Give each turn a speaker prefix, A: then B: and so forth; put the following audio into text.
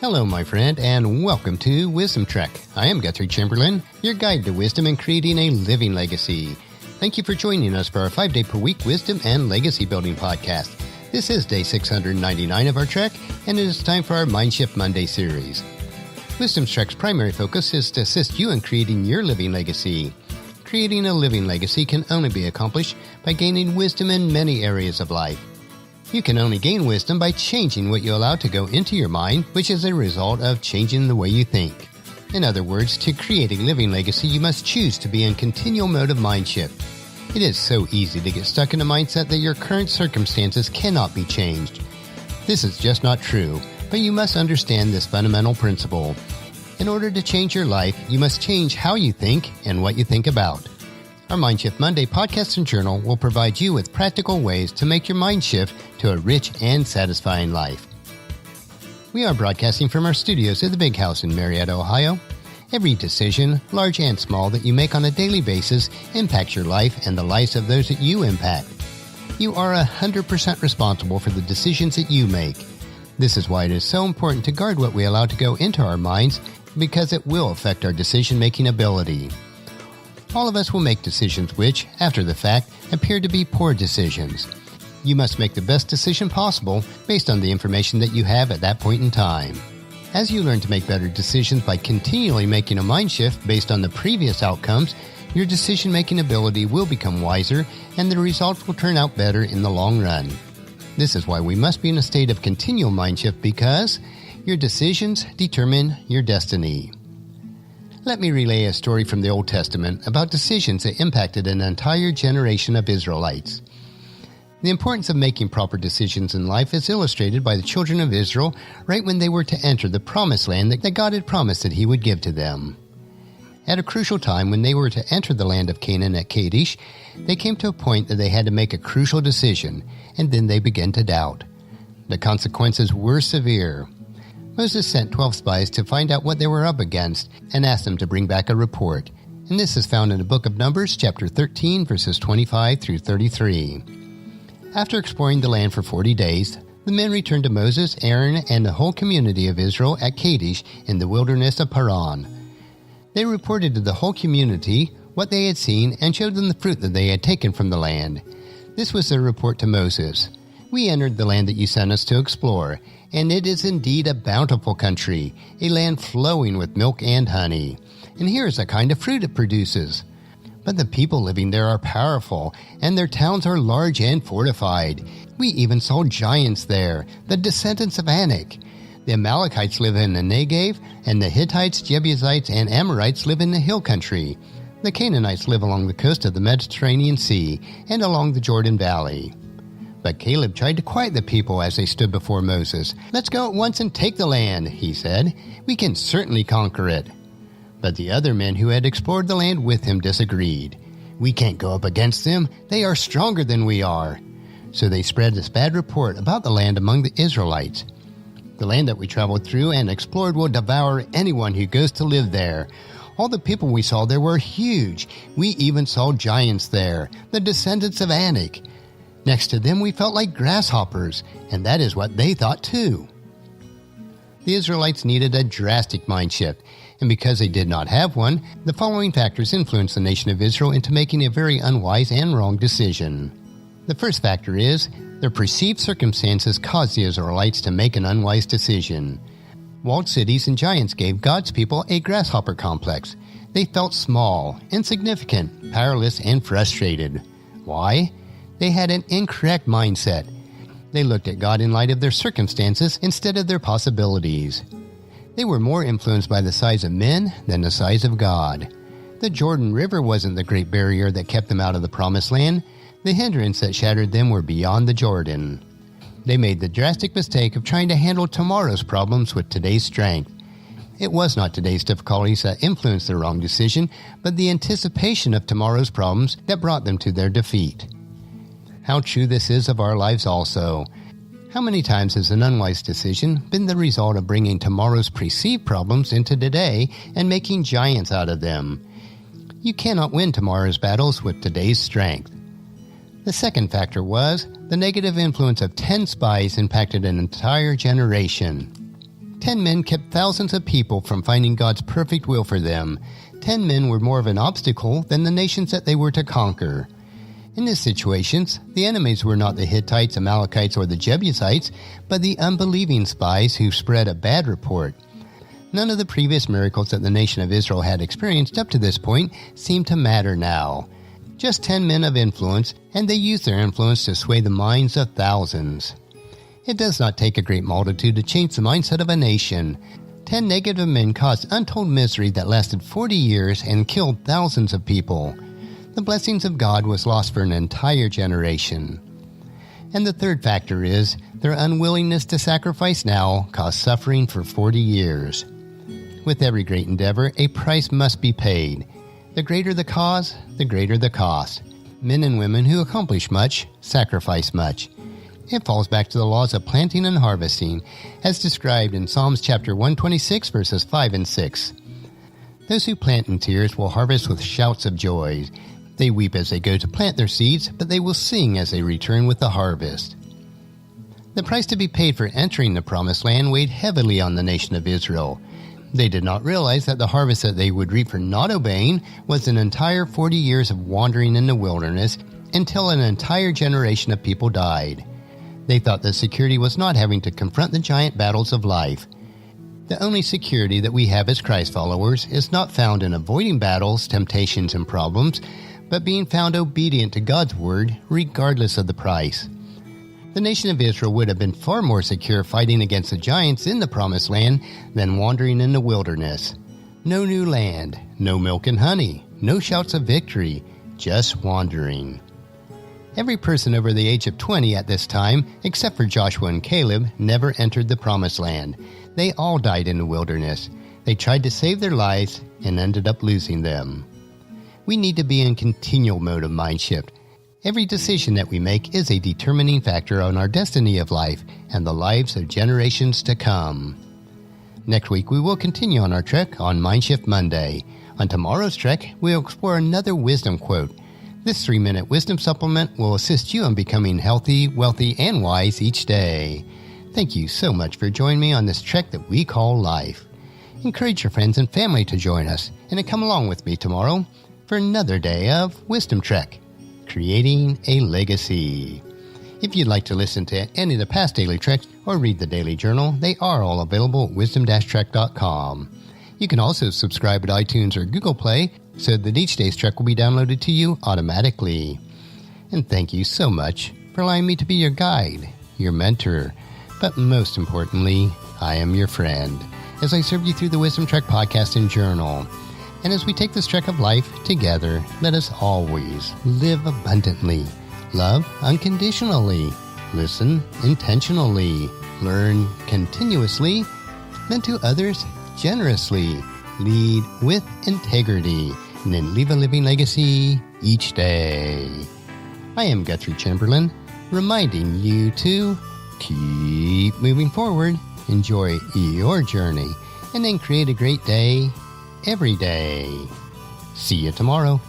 A: Hello, my friend, and welcome to Wisdom Trek. I am Guthrie Chamberlain, your guide to wisdom and creating a living legacy. Thank you for joining us for our 5-day-per-week wisdom and legacy building podcast. This is day 699 of our trek, and it is time for our Mindshift Monday series. Wisdom Trek's primary focus is to assist you in creating your living legacy. Creating a living legacy can only be accomplished by gaining wisdom in many areas of life. You can only gain wisdom by changing what you allow to go into your mind, which is a result of changing the way you think. In other words, to create a living legacy, you must choose to be in continual mode of mind shift. It is so easy to get stuck in a mindset that your current circumstances cannot be changed. This is just not true, but you must understand this fundamental principle. In order to change your life, you must change how you think and what you think about. Our Mindshift Monday podcast and journal will provide you with practical ways to make your mind shift to a rich and satisfying life. We are broadcasting from our studios at the Big House in Marietta, Ohio. Every decision, large and small, that you make on a daily basis impacts your life and the lives of those that you impact. You are 100% responsible for the decisions that you make. This is why it is so important to guard what we allow to go into our minds, because it will affect our decision-making ability. All of us will make decisions which, after the fact, appear to be poor decisions. You must make the best decision possible based on the information that you have at that point in time. As you learn to make better decisions by continually making a mind shift based on the previous outcomes, your decision-making ability will become wiser and the results will turn out better in the long run. This is why we must be in a state of continual mind shift, because your decisions determine your destiny. Let me relay a story from the Old Testament about decisions that impacted an entire generation of Israelites. The importance of making proper decisions in life is illustrated by the children of Israel right when they were to enter the promised land that God had promised that He would give to them. At a crucial time when they were to enter the land of Canaan at Kadesh, they came to a point that they had to make a crucial decision, and then they began to doubt. The consequences were severe. Moses sent 12 spies to find out what they were up against and asked them to bring back a report. And this is found in the book of Numbers, chapter 13, verses 25 through 33. After exploring the land for 40 days, the men returned to Moses, Aaron, and the whole community of Israel at Kadesh in the wilderness of Paran. They reported to the whole community what they had seen and showed them the fruit that they had taken from the land. This was their report to Moses. "We entered the land that you sent us to explore, and it is indeed a bountiful country, a land flowing with milk and honey. And here is the kind of fruit it produces. But the people living there are powerful, and their towns are large and fortified. We even saw giants there, the descendants of Anak. The Amalekites live in the Negev, and the Hittites, Jebusites, and Amorites live in the hill country. The Canaanites live along the coast of the Mediterranean Sea and along the Jordan Valley." But Caleb tried to quiet the people as they stood before Moses. "Let's go at once and take the land," he said. "We can certainly conquer it." But the other men who had explored the land with him disagreed. "We can't go up against them. They are stronger than we are." So they spread this bad report about the land among the Israelites. "The land that we traveled through and explored will devour anyone who goes to live there. All the people we saw there were huge. We even saw giants there, the descendants of Anak. Next to them we felt like grasshoppers, and that is what they thought too." The Israelites needed a drastic mind shift, and because they did not have one, the following factors influenced the nation of Israel into making a very unwise and wrong decision. The first factor is, their perceived circumstances caused the Israelites to make an unwise decision. Walled cities and giants gave God's people a grasshopper complex. They felt small, insignificant, powerless, and frustrated. Why? They had an incorrect mindset. They looked at God in light of their circumstances instead of their possibilities. They were more influenced by the size of men than the size of God. The Jordan River wasn't the great barrier that kept them out of the promised land. The hindrance that shattered them were beyond the Jordan. They made the drastic mistake of trying to handle tomorrow's problems with today's strength. It was not today's difficulties that influenced their wrong decision, but the anticipation of tomorrow's problems that brought them to their defeat. How true this is of our lives also. How many times has an unwise decision been the result of bringing tomorrow's perceived problems into today and making giants out of them? You cannot win tomorrow's battles with today's strength. The second factor was the negative influence of 10 spies impacted an entire generation. 10 men kept thousands of people from finding God's perfect will for them. 10 men were more of an obstacle than the nations that they were to conquer. In these situations, the enemies were not the Hittites, Amalekites, or the Jebusites, but the unbelieving spies who spread a bad report. None of the previous miracles that the nation of Israel had experienced up to this point seemed to matter now. Just 10 men of influence, and they used their influence to sway the minds of thousands. It does not take a great multitude to change the mindset of a nation. 10 negative men caused untold misery that lasted 40 years and killed thousands of people. The blessings of God was lost for an entire generation. And the third factor is their unwillingness to sacrifice now caused suffering for 40 years. With every great endeavor, a price must be paid. The greater the cause, the greater the cost. Men and women who accomplish much sacrifice much. It falls back to the laws of planting and harvesting, as described in Psalms chapter 126, verses 5 and 6. Those who plant in tears will harvest with shouts of joy. They weep as they go to plant their seeds, but they will sing as they return with the harvest. The price to be paid for entering the Promised Land weighed heavily on the nation of Israel. They did not realize that the harvest that they would reap for not obeying was an entire 40 years of wandering in the wilderness until an entire generation of people died. They thought that security was not having to confront the giant battles of life. The only security that we have as Christ followers is not found in avoiding battles, temptations, and problems, but being found obedient to God's word regardless of the price. The nation of Israel would have been far more secure fighting against the giants in the Promised Land than wandering in the wilderness. No new land, no milk and honey, no shouts of victory, just wandering. Every person over the age of 20 at this time, except for Joshua and Caleb, never entered the Promised Land. They all died in the wilderness. They tried to save their lives and ended up losing them. We need to be in continual mode of Mindshift. Every decision that we make is a determining factor on our destiny of life and the lives of generations to come. Next week, we will continue on our trek on Mindshift Monday. On tomorrow's trek, we'll explore another wisdom quote. This 3-minute wisdom supplement will assist you in becoming healthy, wealthy, and wise each day. Thank you so much for joining me on this trek that we call life. Encourage your friends and family to join us and to come along with me tomorrow for another day of Wisdom Trek, creating a legacy. If you'd like to listen to any of the past daily treks or read the daily journal, they are all available at wisdom-trek.com. You can also subscribe at iTunes or Google Play so that each day's trek will be downloaded to you automatically. And thank you so much for allowing me to be your guide, your mentor, but most importantly, I am your friend as I serve you through the Wisdom Trek podcast and journal. And as we take this trek of life together, let us always live abundantly, love unconditionally, listen intentionally, learn continuously, lend to others generously, lead with integrity, and then leave a living legacy each day. I am Guthrie Chamberlain, reminding you to keep moving forward, enjoy your journey, and then create a great day every day. See you tomorrow.